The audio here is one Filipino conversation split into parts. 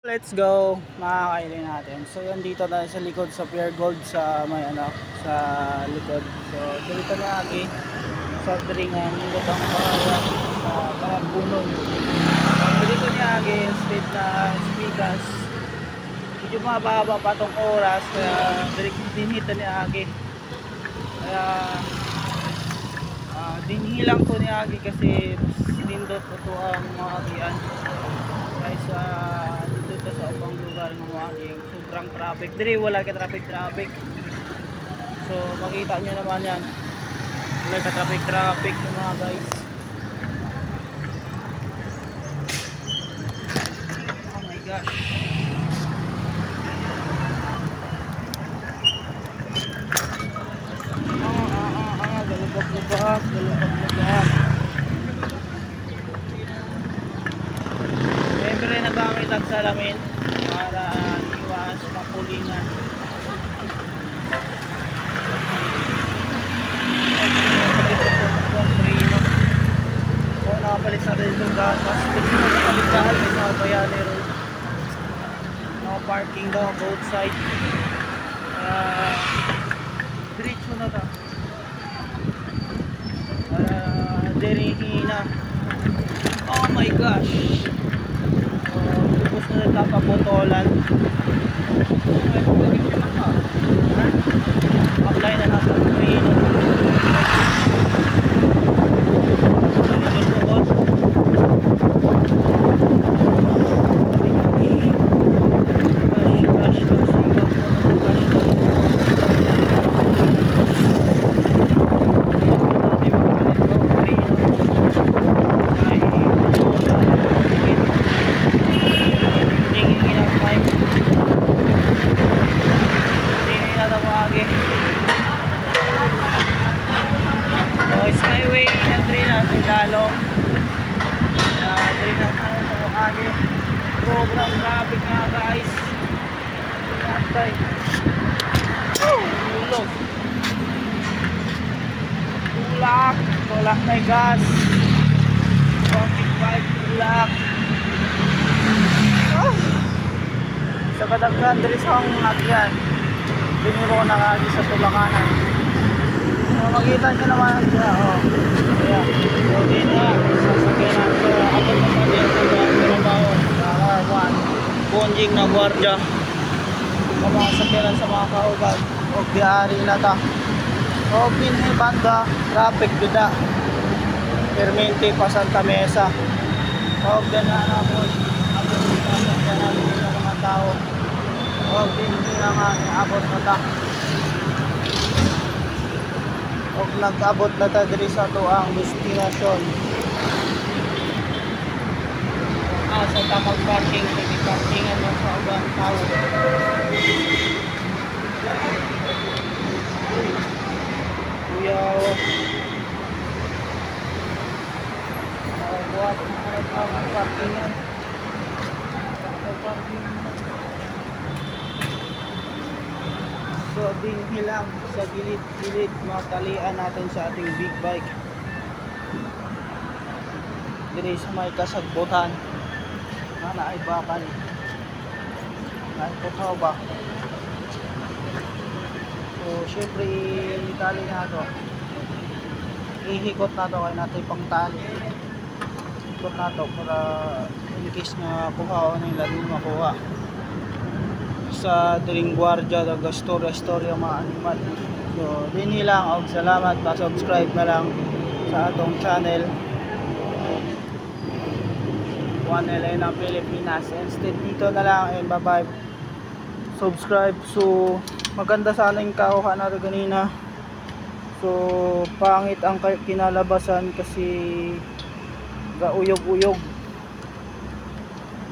Let's go mga kailin natin. So yan, dito tayo sa likod sa Pure Gold sa may sa likod. So dito na lagi sa dringan dito ang kawayan sa Barangbunon. Dito niya lagi straight na speakers. Medyo mababa pa tong oras kaya dinhita niya lagi. Kaya dinhilang ko niya lagi kasi nindot ko to ang mga agian. Guys, dito sa ibang lugar ng walking sobrang traffic diri, wala ka traffic. So makita nyo naman yan, wala ka traffic mga guys. Oh my gosh, galubag-lubag. Siyempre nagamit ang salamin para iwas mapulingan. O nakapalit sa rin itong gatas. Pwede mo nakapalit dahil sa Bayani Road. No parking daw both side. Diretso na ta. Dirihina. Oh my gosh. Tapos na nagkakabotolan. Apply na natin green. Skyway entry natin lalo entry natin sa Wakagi. Program traffic nga guys. Natay ulog tulak na gas traffic pipe tulak sa kadaghan diri sa ang nagyan biniro na kagi sa tulakanan. Makita nyo naman siya, kaya okay na, sasakyan na ito, abot na pa din sa trabaho sa R1 bunjing na gwardya kamasakyan sa mga kauban o biyari na ta o pinibanda traffic bida permente pa Santa Mesa o gana na po abot na sasakyan natin sa mga tao o pinili na nga abot na ta o nag-abot na ta diri sa to ang destinasyon. Sa tamang parking, pwede parkingan mo sa ubang tao. Kuyaw. Buhat na tamang parkingan. So dinhilang sa gilid-gilid matalian natin sa ating big bike diri sa may kasagbutan na naay bakal naay putaw ba. So syempre itali na to, ihikot na to kay natin pang tali, ikot na to para in case na kuha o nila din makuha sa Diring Guardia ng storya mga animal. So dinhi lang og salamat, pa-subscribe na lang sa atong channel Wanelay ng Pilipinas. Instead dito na lang and bye bye. Subscribe. So maganda sana yung kauha natin kanina. So pangit ang kinalabasan kasi gauyog-uyog.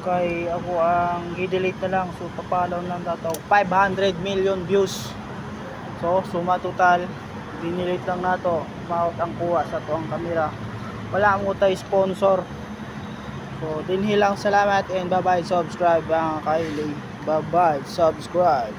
Kay ako ang i-delete na lang, so papalaw lang daw 500 million views. So suma total dinelete lang nato, maot ang kuha sa to ang kamera, wala mo tayo sponsor. So dinhi lang, salamat and bye bye, subscribe ang kaili, bye bye, subscribe.